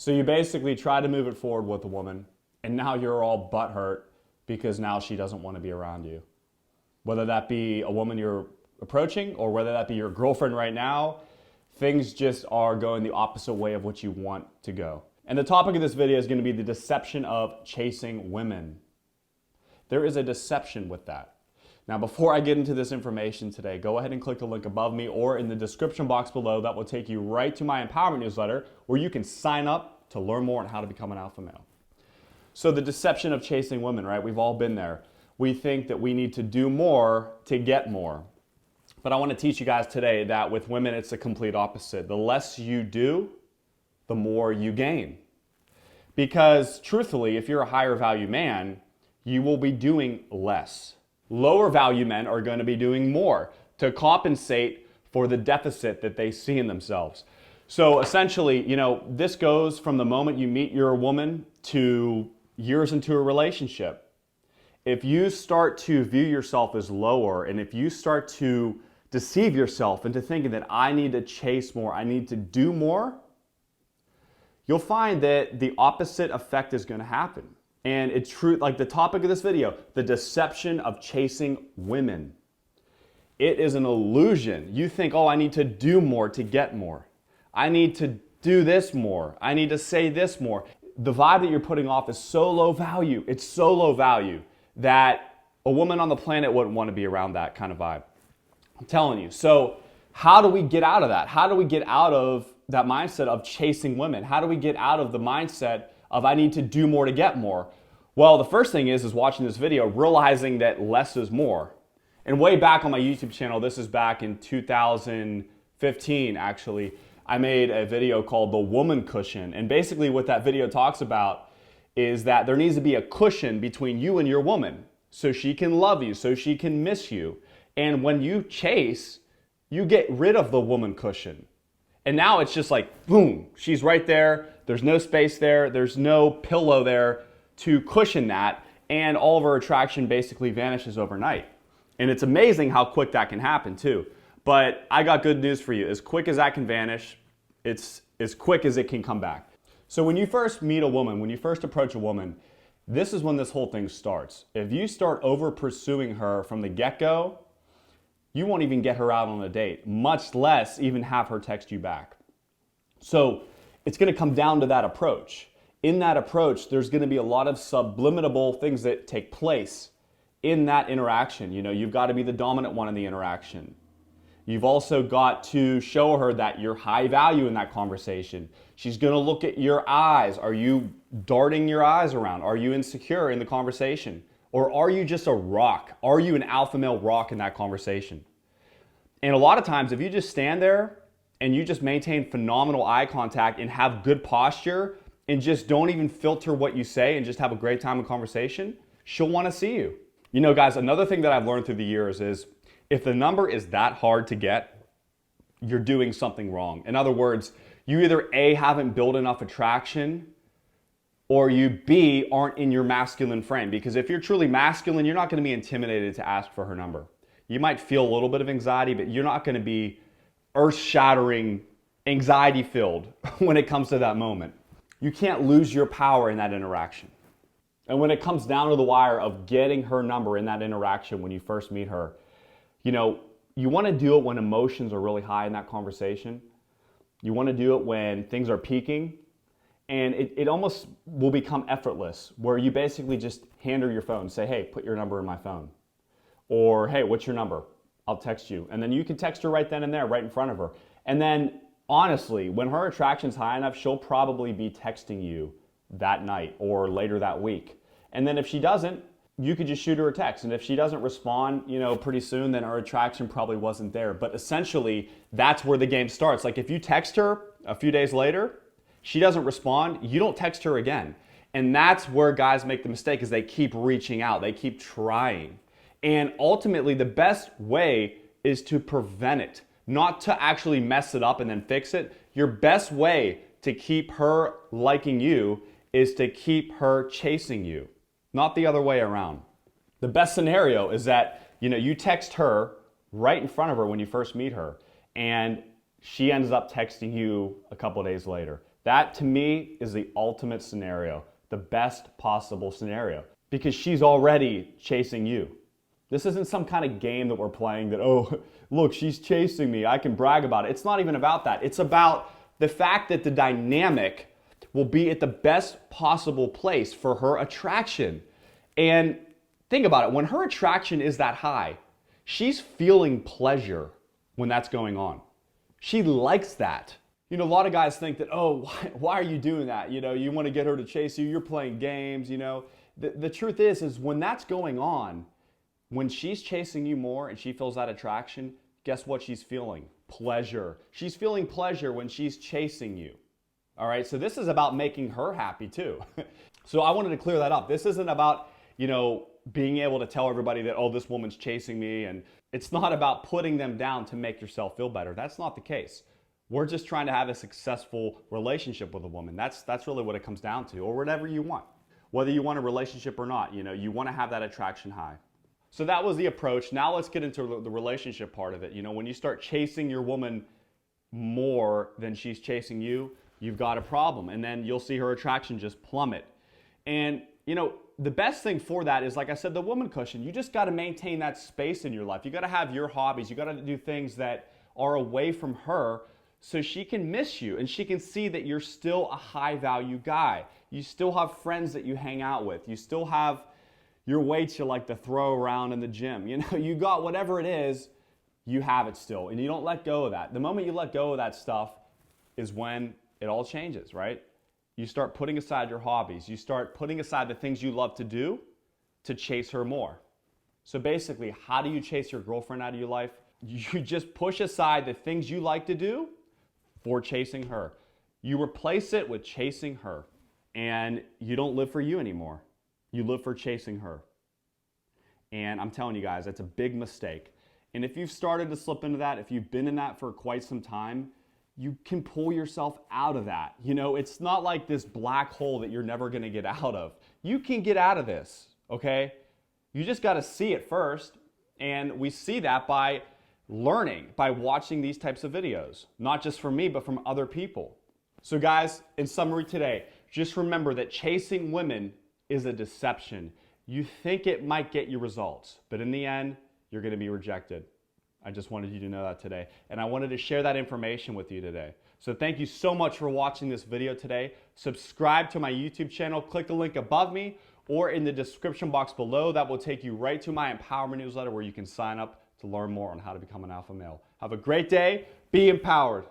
So you basically try to move it forward with a woman, and now you're all butthurt because now she doesn't want to be around you. Whether that be a woman you're approaching or whether that be your girlfriend right now, things just are going the opposite way of what you want to go. And the topic of this video is going to be the deception of chasing women. There is a deception with that. Now, before I get into this information today, go ahead and click the link above me or in the description box below. That will take you right to my empowerment newsletter where you can sign up to learn more on how to become an alpha male. So the deception of chasing women, right? We've all been there. We think that we need to do more to get more. But I want to teach you guys today that with women, it's the complete opposite. The less you do, the more you gain. Because truthfully, if you're a higher value man, you will be doing less. Lower value men are going to be doing more to compensate for the deficit that they see in themselves. So essentially, this goes from the moment you meet your woman to years into a relationship. If you start to view yourself as lower, and if you start to deceive yourself into thinking that I need to chase more, I need to do more, you'll find that the opposite effect is going to happen. And it's true, like the topic of this video, the deception of chasing women. It is an illusion. You think, oh, I need to do more to get more. I need to do this more. I need to say this more. The vibe that you're putting off is so low value. It's so low value that a woman on the planet wouldn't want to be around that kind of vibe. I'm telling you. So how do we get out of that? How do we get out of that mindset of chasing women? How do we get out of the mindset of I need to do more to get more? Well, the first thing is watching this video, realizing that less is more. And way back on my YouTube channel, this is back in 2015 actually, I made a video called The Woman Cushion. And basically what that video talks about is that there needs to be a cushion between you and your woman so she can love you, so she can miss you. And when you chase, you get rid of the woman cushion. And now it's just like, boom, she's right there. There's no space there. There's no pillow there to cushion that. And all of her attraction basically vanishes overnight. And it's amazing how quick that can happen too. But I got good news for you. As quick as that can vanish, it's as quick as it can come back. So when you first meet a woman, when you first approach a woman, this is when this whole thing starts. If you start over pursuing her from the get-go, you won't even get her out on a date, much less even have her text you back. So it's going to come down to that approach. In that approach, there's going to be a lot of subliminal things that take place in that interaction. You've got to be the dominant one in the interaction. You've also got to show her that you're high value in that conversation. She's going to look at your eyes. Are you darting your eyes around? Are you insecure in the conversation? Or are you just a rock? Are you an alpha male rock in that conversation? And a lot of times, if you just stand there and you just maintain phenomenal eye contact and have good posture and just don't even filter what you say and just have a great time in conversation, she'll want to see you. Guys, another thing that I've learned through the years is if the number is that hard to get, you're doing something wrong. In other words, you either A, haven't built enough attraction, or you B, aren't in your masculine frame. Because if you're truly masculine, you're not going to be intimidated to ask for her number. You might feel a little bit of anxiety, but you're not going to be earth-shattering, anxiety-filled when it comes to that moment. You can't lose your power in that interaction. And when it comes down to the wire of getting her number in that interaction when you first meet her, you want to do it when emotions are really high in that conversation. You want to do it when things are peaking. And it almost will become effortless, where you basically just hand her your phone, say, hey, put your number in my phone. Or, hey, what's your number? I'll text you. And then you can text her right then and there, right in front of her. And then, honestly, when her attraction's high enough, she'll probably be texting you that night or later that week. And then if she doesn't, you could just shoot her a text. And if she doesn't respond, pretty soon, then her attraction probably wasn't there. But essentially, that's where the game starts. Like if you text her a few days later, she doesn't respond, you don't text her again. And that's where guys make the mistake, is they keep reaching out, they keep trying. And ultimately, the best way is to prevent it, not to actually mess it up and then fix it. Your best way to keep her liking you is to keep her chasing you, not the other way around. The best scenario is that, you text her right in front of her when you first meet her, and she ends up texting you a couple of days later. That to me is the ultimate scenario, the best possible scenario, because she's already chasing you. This isn't some kind of game that we're playing that, oh, look, she's chasing me, I can brag about it. It's not even about that. It's about the fact that the dynamic will be at the best possible place for her attraction. And think about it, when her attraction is that high, she's feeling pleasure when that's going on. She likes that. You know, a lot of guys think that, oh, why are you doing that? You know, you want to get her to chase you, you're playing games, you know. The truth is when that's going on, when she's chasing you more and she feels that attraction, guess what she's feeling? Pleasure. She's feeling pleasure when she's chasing you. All right, so this is about making her happy too. So I wanted to clear that up. This isn't about, you know, being able to tell everybody that, oh, this woman's chasing me, and it's not about putting them down to make yourself feel better. That's not the case. We're just trying to have a successful relationship with a woman. That's really what it comes down to, or whatever you want. Whether you want a relationship or not, you know, you want to have that attraction high. So that was the approach. Now let's get into the relationship part of it. You know, when you start chasing your woman more than she's chasing you, you've got a problem. And then you'll see her attraction just plummet. And, you know, the best thing for that is, like I said, the woman cushion. You just got to maintain that space in your life. You got to have your hobbies. You got to do things that are away from her so she can miss you and she can see that you're still a high value guy. You still have friends that you hang out with. You still have your weights you like to throw around in the gym. You know, you got whatever it is, you have it still. And you don't let go of that. The moment you let go of that stuff is when it all changes, right? You start putting aside your hobbies. You start putting aside the things you love to do to chase her more. So basically, how do you chase your girlfriend out of your life? You just push aside the things you like to do for chasing her. You replace it with chasing her. And you don't live for you anymore. You live for chasing her. And I'm telling you guys, that's a big mistake. And if you've started to slip into that, if you've been in that for quite some time, you can pull yourself out of that. You know, it's not like this black hole that you're never going to get out of. You can get out of this, okay? You just got to see it first. And we see that by learning, by watching these types of videos, not just from me, but from other people. So guys, in summary today, just remember that chasing women is a deception. You think it might get you results, but in the end, you're going to be rejected. I just wanted you to know that today. And I wanted to share that information with you today. So thank you so much for watching this video today. Subscribe to my YouTube channel. Click the link above me or in the description box below. That will take you right to my empowerment newsletter where you can sign up to learn more on how to become an alpha male. Have a great day. Be empowered.